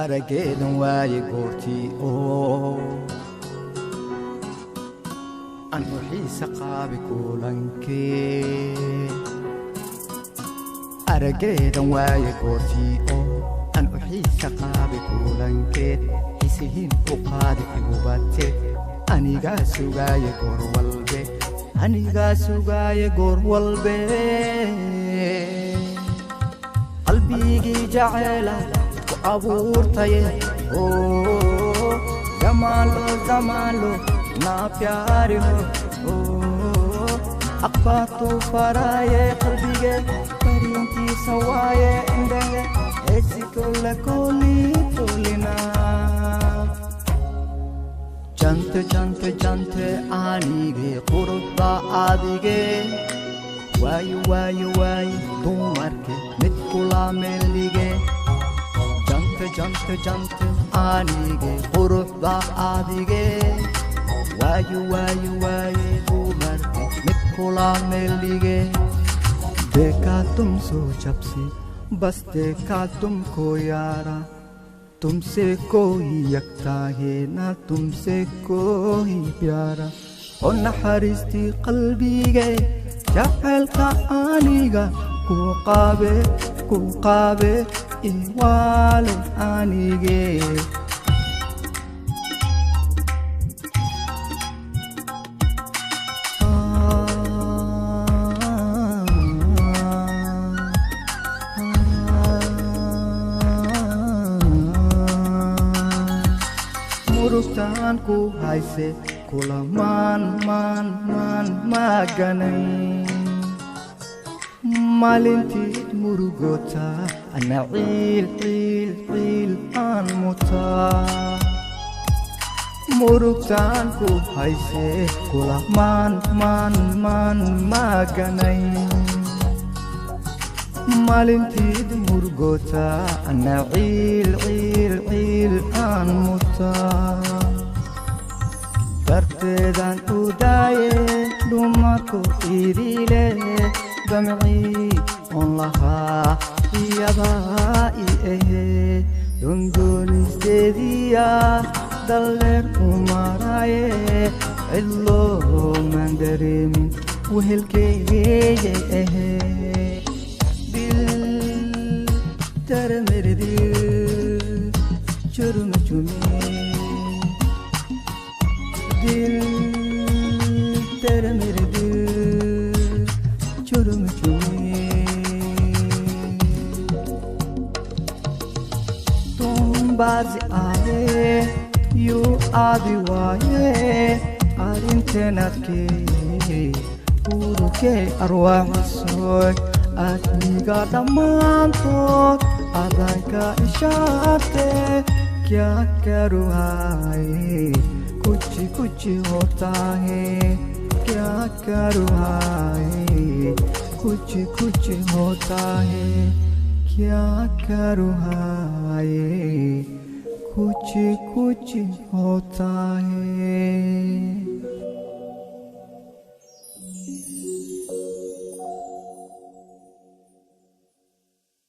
arageedan waaye goortii oo aan u xiisa qaabi kulankee arageedan waaye goortii oo aan u xiisa qaabi kulankeed xisihiin u qaadi igubate anigaa sugaaye goor walbe anigaa sugaaye goor walbe qalbigii jacayla ku abuurtaye oo zamaanlo naa प्यार हो अखबातो फराए qalbige परिंती सवाए इंदे ऐसी कोला कोली तोलिना जंते आनीगे कुर्बा आदिगे वायु तुमार के मित्कुला मेलिगे जंते आनीगे कुर्बा आदिगे वायु तुमार के मित्कुला मेलिगे देखा तुम सो जब से बस देखा तुमको यारा तुमसे कोई यकता है ना तुमसे कोई प्यारा और नहरिस्ती कल्बी गए जहल का आनीगा कुकाबे इवाल आनीगे Murusan ku haise kula man maganay malinti murugota ana il an muta murusan ku haise kula man maganay malinti murugota ana il an muta darteedan u daaye dumarku idiile damci on lahaa iyabaa i ahe dondonisteediya dalleer u maraaye cidlo maan dareemin wehelkeeyay ahe Dil churme Dil tere mere dil churme तुम बाज आए यू आदि वाये आरिंतेनात के पूरू के अरवाह सोय आदमीगा दमांतोत आदान का इशारे क्या करूँ हाय कुछ होता है क्या करूँ हाय कुछ होता है क्या करूँ हाय कुछ होता है